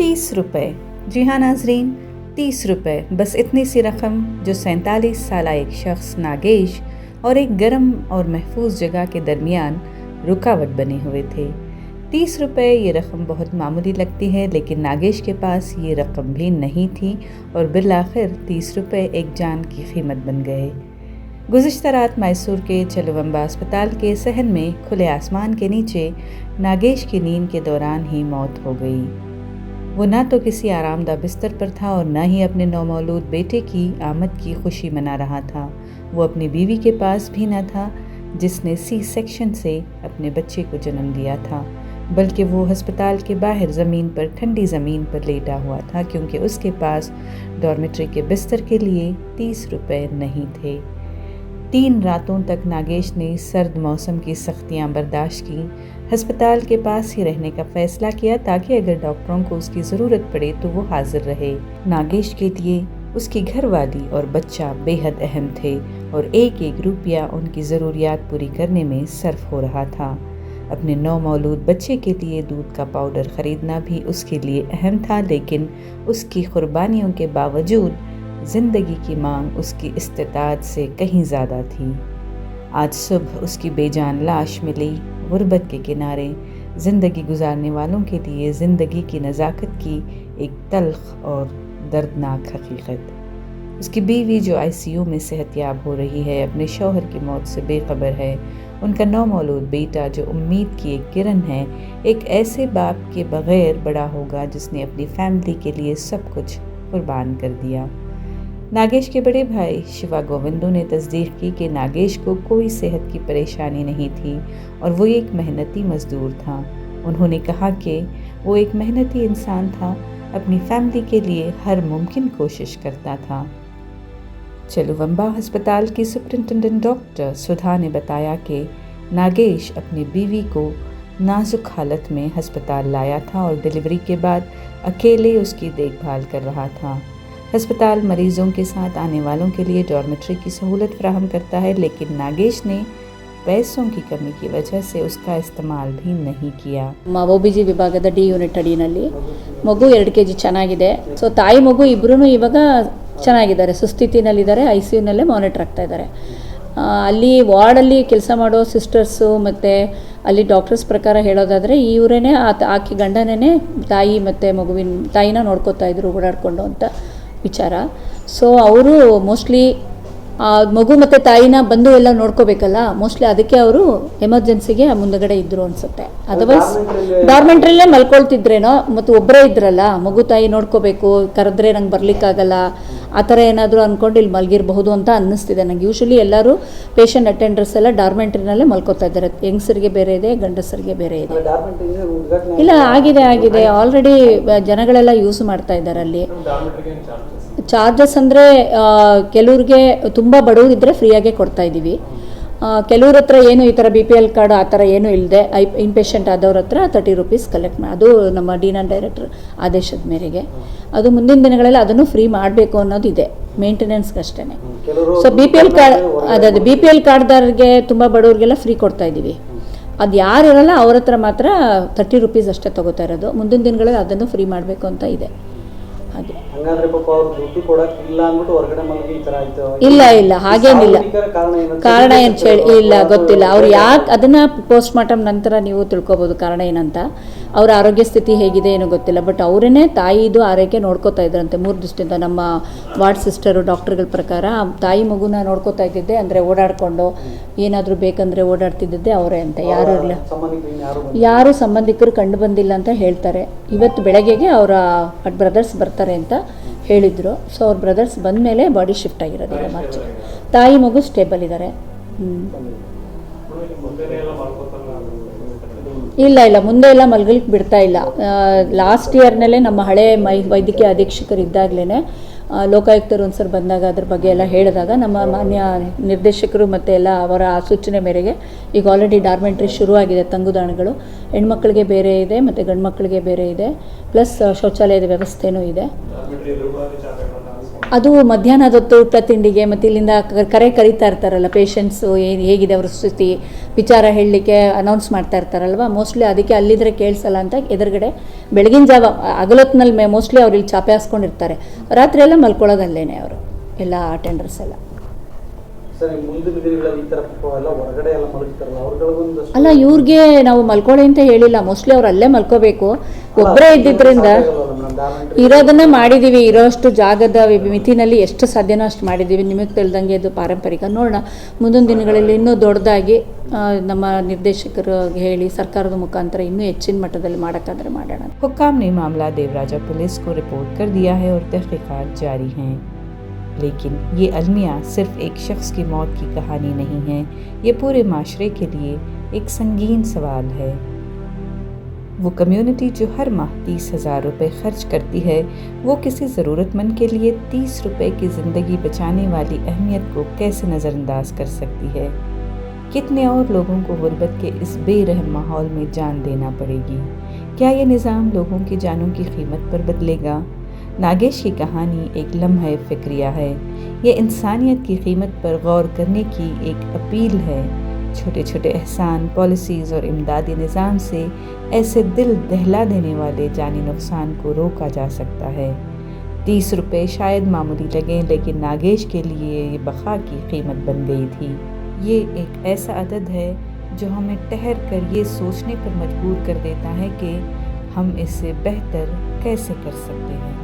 ₹30। जी हाँ नाजरीन, ₹30, बस इतनी सी रकम जो 47 साला एक शख्स नागेश और एक गर्म और महफूज जगह के दरमियान रुकावट बने हुए थे। ₹30 ये रकम बहुत मामूली लगती है, लेकिन नागेश के पास ये रकम भी नहीं थी और बिलाखिर ₹30 एक जान की कीमत बन गए। गुज़िश्ता रात मैसूर के चलुवंबा अस्पताल के सहन में खुले आसमान के नीचे नागेश की नींद के दौरान ही मौत हो गई। वो ना तो किसी आरामदा बिस्तर पर था और ना ही अपने नौमौलूद बेटे की आमद की खुशी मना रहा था। वो अपनी बीवी के पास भी न था जिसने सी सेक्शन से अपने बच्चे को जन्म दिया था, बल्कि वो अस्पताल के बाहर ज़मीन पर ठंडी ज़मीन पर लेटा हुआ था, क्योंकि उसके पास डॉर्मेट्री के बिस्तर के लिए ₹30 नहीं थे। 3 रातों तक नागेश ने सर्द मौसम की सख्तियां बर्दाश्त की। अस्पताल के पास ही रहने का फैसला किया ताकि अगर डॉक्टरों को उसकी ज़रूरत पड़े तो वो हाजिर रहे। नागेश के लिए उसकी घरवाली और बच्चा बेहद अहम थे और एक एक रुपया उनकी ज़रूरियात पूरी करने में सर्फ हो रहा था। अपने नौमौलूद बच्चे के लिए दूध का पाउडर ख़रीदना भी उसके लिए अहम था, लेकिन उसकी कुर्बानियों के बावजूद ज़िंदगी की मांग उसकी इस्तिताअत से कहीं ज़्यादा थी। आज सुबह उसकी बेजान लाश मिली गुर्बत के किनारे, ज़िंदगी गुजारने वालों के लिए ज़िंदगी की नज़ाकत की एक तल्ख और दर्दनाक हकीकत। उसकी बीवी जो ICU में सेहतयाब हो रही है, अपने शौहर की मौत से बेखबर है। उनका नौमौलूद बेटा जो उम्मीद की एक किरण है, एक ऐसे बाप के बग़ैर बड़ा होगा जिसने अपनी फैमिली के लिए सब कुछ कुर्बान कर दिया। नागेश के बड़े भाई शिवा गोविंदो ने तस्दीक की कि नागेश को कोई सेहत की परेशानी नहीं थी और वो एक मेहनती मज़दूर था। उन्होंने कहा कि वो एक मेहनती इंसान था, अपनी फैमिली के लिए हर मुमकिन कोशिश करता था। चलुवंबा अस्पताल की सुपरिटेंडेंट डॉक्टर सुधा ने बताया कि नागेश अपनी बीवी को नाजुक हालत में अस्पताल लाया था और डिलीवरी के बाद अकेले उसकी देखभाल कर रहा था। अस्पताल मरीज़ों के साथ आने वालों के लिए डॉर्मेट्री की सहूलत फराहम करता है, लेकिन नागेश ने पैसों की कमी की वजह से उसका इस्तेमाल भी नहीं किया। OBG ವಿಭಾಗದ D ಯೂನಿಟ್ ಅಡಿನಲ್ಲಿ ಮಗು 2 kg ಚೆನ್ನಾಗಿದೆ. ಸೊ ತಾಯಿ ಮಗು ಇಬ್ಬರೂ ಇವಾಗ ಚೆನ್ನಾಗಿದ್ದಾರೆ, ಸುಸ್ಥಿತಿನಲ್ಲಿದ್ದಾರೆ, ICUನಲ್ಲೇ ಮಾನಿಟರ್ ಆಗ್ತಾ ಇದ್ದಾರೆ. ಅಲ್ಲಿ ವಾರ್ಡಲ್ಲಿ ಕೆಲಸ ಮಾಡೋ ಸಿಸ್ಟರ್ಸು ಮತ್ತು ಅಲ್ಲಿ ಡಾಕ್ಟರ್ಸ್ ಪ್ರಕಾರ ಹೇಳೋದಾದರೆ ಇವರೇ ಆಕೆ ಗಂಡನೇ ತಾಯಿ ಮತ್ತು ಮಗುವಿನ ತಾಯಿನ ನೋಡ್ಕೋತಾ ಇದ್ರು ಓಡಾಡಿಕೊಂಡು ಅಂತ ವಿಚಾರ. ಸೊ ಅವರು ಮೋಸ್ಟ್ಲಿ ಮಗು ಮತ್ತು ತಾಯಿನ ಬಂದು ಎಲ್ಲ ನೋಡ್ಕೋಬೇಕಲ್ಲ, ಮೋಸ್ಟ್ಲಿ ಅದಕ್ಕೆ ಅವರು ಎಮರ್ಜೆನ್ಸಿಗೆ ಮುಂದಗಡೆ ಇದ್ದರು ಅನಿಸುತ್ತೆ. ಅದರ್ವೈಸ್ ಡಾರ್ಮೆಂಟ್ರಲ್ಲೇ ಮಲ್ಕೊಳ್ತಿದ್ರೇನೋ, ಮತ್ತು ಒಬ್ಬರೇ ಇದ್ರಲ್ಲ, ಮಗು ತಾಯಿ ನೋಡ್ಕೋಬೇಕು, ಕರೆದ್ರೆ ನಂಗೆ ಬರಲಿಕ್ಕಾಗಲ್ಲ, ಆ ಥರ ಏನಾದರೂ ಅಂದ್ಕೊಂಡು ಇಲ್ಲಿ ಮಲಗಿರಬಹುದು ಅಂತ ಅನ್ನಿಸ್ತಿದೆ ನನಗೆ. ಯೂಶ್ವಲಿ ಎಲ್ಲರೂ ಪೇಷಂಟ್ ಅಟೆಂಡರ್ಸ್ ಎಲ್ಲ ಡಾರ್ಮೆಂಟ್ರಿನಲ್ಲೇ ಮಲ್ಕೋತಾ ಇದ್ದಾರೆ. ಹೆಂಗಸರಿಗೆ ಬೇರೆ ಇದೆ, ಗಂಡಸರಿಗೆ ಬೇರೆ ಇದೆ. ಇಲ್ಲ, ಆಗಿದೆ ಆಲ್ರೆಡಿ ಜನಗಳೆಲ್ಲ ಯೂಸ್ ಮಾಡ್ತಾ ಇದ್ದಾರೆ. ಅಲ್ಲಿ ಚಾರ್ಜಸ್ ಅಂದರೆ ಕೆಲವ್ರಿಗೆ ತುಂಬ ಬಡವರಿದ್ದರೆ ಫ್ರೀಯಾಗೆ ಕೊಡ್ತಾ ಇದ್ದೀವಿ. ಕೆಲವ್ರ ಹತ್ರ ಏನು ಈ ಥರ BPL ಕಾರ್ಡ್ ಆ ಥರ ಏನೂ ಇಲ್ಲದೆ ಇನ್ಪೇಷೆಂಟ್ ಆದವ್ರ ಹತ್ರ ₹30 ಕಲೆಕ್ಟ್ ಮಾಡಿ, ಅದು ನಮ್ಮ DN ಡೈರೆಕ್ಟರ್ ಆದೇಶದ ಮೇರೆಗೆ. ಅದು ಮುಂದಿನ ದಿನಗಳಲ್ಲಿ ಅದನ್ನು ಫ್ರೀ ಮಾಡಬೇಕು ಅನ್ನೋದಿದೆ, ಮೇಂಟೆನೆನ್ಸ್ಗಷ್ಟೇ. ಸೊ BPL ಕಾರ್ಡ್ BPL ಕಾರ್ಡ್ದಾರಿಗೆ ತುಂಬ ಬಡವ್ರಿಗೆಲ್ಲ ಫ್ರೀ ಕೊಡ್ತಾ ಇದ್ದೀವಿ. ಅದು ಯಾರು ಇರಲ್ಲ ಅವ್ರ ಹತ್ರ ಮಾತ್ರ ₹30 ಅಷ್ಟೇ ತೊಗೋತಾ ಇರೋದು. ಮುಂದಿನ ದಿನಗಳಲ್ಲಿ ಅದನ್ನು ಫ್ರೀ ಮಾಡಬೇಕು ಅಂತ ಇದೆ. ಹಾಗೆ ಇಲ್ಲ ಹಾಗೇನಿಲ್ಲ. ಕಾರಣ ಏನು ಇಲ್ಲ ಗೊತ್ತಿಲ್ಲ. ಅವ್ರು ಯಾಕೆ ಅದನ್ನ ಪೋಸ್ಟ್ ಮಾರ್ಟಮ್ ನಂತರ ನೀವು ತಿಳ್ಕೊಬೋದು ಕಾರಣ ಏನಂತ. ಅವ್ರ ಆರೋಗ್ಯ ಸ್ಥಿತಿ ಹೇಗಿದೆ ಏನೋ ಗೊತ್ತಿಲ್ಲ, ಬಟ್ ಅವರೇ ತಾಯಿದು ಆರೈಕೆ ನೋಡ್ಕೋತಾ ಇದ್ರಂತೆ 3 ದಿವಸದಿಂದ. ನಮ್ಮ ವಾರ್ಡ್ ಸಿಸ್ಟರು ಡಾಕ್ಟರ್ಗಳ ಪ್ರಕಾರ ತಾಯಿ ಮಗುನ ನೋಡ್ಕೋತಾ ಇದ್ದಿದ್ದೆ, ಅಂದರೆ ಓಡಾಡಿಕೊಂಡು ಏನಾದರೂ ಬೇಕಂದರೆ ಓಡಾಡ್ತಿದ್ದೆ ಅವರೇ ಅಂತ. ಯಾರು ಸಂಬಂಧಿಕರು ಕಂಡು ಬಂದಿಲ್ಲ ಅಂತ ಹೇಳ್ತಾರೆ. ಇವತ್ತು ಬೆಳಗ್ಗೆಗೆ ಅವರ ಬ್ರದರ್ಸ್ ಬರ್ತಾರೆ ಅಂತ ಹೇಳಿದರು. ಸೊ ಅವ್ರ ಬ್ರದರ್ಸ್ ಬಂದ ಮೇಲೆ ಬಾಡಿ ಶಿಫ್ಟ್ ಆಗಿರೋದಿಲ್ಲ ಮಾರ್ಚ್. ತಾಯಿ ಮಗು ಸ್ಟೇಬಲ್ ಇದ್ದಾರೆ. ಇಲ್ಲ ಮುಂದೆ ಎಲ್ಲ ಮಲ್ಗಲಿಕ್ಕೆ ಬಿಡ್ತಾ ಇಲ್ಲ. ಲಾಸ್ಟ್ ಇಯರ್ನಲ್ಲೇ ನಮ್ಮ ಹಳೆ ವೈದ್ಯಕೀಯ ಅಧೀಕ್ಷಕರು ಇದ್ದಾಗಲೇ ಲೋಕಾಯುಕ್ತರು ಒಂದು ಸರ್ ಬಂದಾಗ ಅದ್ರ ಬಗ್ಗೆ ಎಲ್ಲ ಹೇಳಿದಾಗ ನಮ್ಮ ಮಾನ್ಯ ನಿರ್ದೇಶಕರು ಮತ್ತು ಎಲ್ಲ ಅವರ ಸೂಚನೆ ಮೇರೆಗೆ ಈಗ ಆಲ್ರೆಡಿ ಡಾರ್ಮೆಂಟ್ರಿ ಶುರುವಾಗಿದೆ. ತಂಗುದಾಣಗಳು ಹೆಣ್ಮಕ್ಳಿಗೆ ಬೇರೆ ಇದೆ ಮತ್ತು ಗಂಡು ಮಕ್ಕಳಿಗೆ ಬೇರೆ ಇದೆ, ಪ್ಲಸ್ ಶೌಚಾಲಯದ ವ್ಯವಸ್ಥೆನೂ ಇದೆ. ಅದು ಮಧ್ಯಾಹ್ನದ ಹೊತ್ತು ಊಟ ತಿಂಡಿಗೆ ಮತ್ತು ಇಲ್ಲಿಂದ ಕರೆ ಕರೀತಾ ಇರ್ತಾರಲ್ಲ ಪೇಷಂಟ್ಸು ಹೇಗಿದೆ ಅವ್ರ ಸ್ಥಿತಿ ವಿಚಾರ ಹೇಳಲಿಕ್ಕೆ ಅನೌನ್ಸ್ ಮಾಡ್ತಾ ಇರ್ತಾರಲ್ವ, ಮೋಸ್ಟ್ಲಿ ಅದಕ್ಕೆ ಅಲ್ಲಿದ್ರೆ ಕೇಳಿಸಲ್ಲ ಅಂತ ಎದುರುಗಡೆ ಬೆಳಗಿನ ಜಾವ ಹಗಲೊತ್ತಿನಲ್ಲಿ ಮೋಸ್ಟ್ಲಿ ಅವ್ರು ಇಲ್ಲಿ ಚಾಪೆ ಹಾಸ್ಕೊಂಡಿರ್ತಾರೆ, ರಾತ್ರಿ ಎಲ್ಲ ಮಲ್ಕೊಳ್ಳೋದಲ್ಲೇನೆ ಅವರು ಎಲ್ಲ ಅಟೆಂಡರ್ಸ್ ಎಲ್ಲ. ಅಲ್ಲ, ಇವ್ರಿಗೆ ನಾವು ಮಲ್ಕೊಳ್ಳಿ ಅಂತ ಹೇಳಿಲ್ಲ, ಮೋಸ್ಟ್ಲಿ ಅವ್ರು ಅಲ್ಲೇ ಮಲ್ಕೋಬೇಕು. ಒಬ್ಬರೇ ಇದ್ದಿದ್ದರಿಂದ ಇರೋದನ್ನ ಮಾಡಿದ್ದೀವಿ, ಇರೋಷ್ಟು ಜಾಗದ ಮಿತಿನಲ್ಲಿ ಎಷ್ಟು ಸಾಧ್ಯನೋ ಅಷ್ಟು ಮಾಡಿದ್ದೀವಿ. ನಿಮಗೆ ತಿಳಿದಂಗೆ ಇದು ಪಾರಂಪರಿಕ. ನೋಡೋಣ ಮುಂದಿನ ದಿನಗಳಲ್ಲಿ ಇನ್ನೂ ದೊಡ್ಡದಾಗಿ ನಮ್ಮ ನಿರ್ದೇಶಕರು ಹೇಳಿ ಸರ್ಕಾರದ ಮುಖಾಂತರ ಇನ್ನೂ ಹೆಚ್ಚಿನ ಮಟ್ಟದಲ್ಲಿ ಮಾಡೋಕ್ಕಾದ್ರೆ ಮಾಡೋಣ. हुक्काम ने मामला देवराजा पुलिस को रिपोर्ट कर दिया है और तहकीकात जारी हैं। लेकिन ये अलमिया सिर्फ एक शख्स की मौत की कहानी नहीं है, ये पूरे माशरे के लिए एक संगीन सवाल है। वो कम्युनिटी जो हर माह 30,000 रुपये खर्च करती है, वो किसी ज़रूरतमंद के लिए 30 रुपये की ज़िंदगी बचाने वाली अहमियत को कैसे नज़रअंदाज कर सकती है। कितने और लोगों को गुर्बत के इस बेरहम माहौल में जान देना पड़ेगी। क्या ये निज़ाम लोगों की जानों की कीमत पर बदलेगा? नागेश की कहानी एक लम्हा फ़िक्रिया है, ये इंसानियत की कीमत पर गौर करने की एक अपील है। छोटे छोटे एहसान, पॉलिसीज़ और इमदादी निज़ाम से ऐसे दिल दहला देने वाले जानी नुकसान को रोका जा सकता है। 30 रुपये शायद मामूली लगें, लेकिन नागेश के लिए ये बका की कीमत बन गई थी। ये एक ऐसा अदद है जो हमें ठहर कर ये सोचने पर मजबूर कर देता है कि हम इससे बेहतर कैसे कर सकते हैं।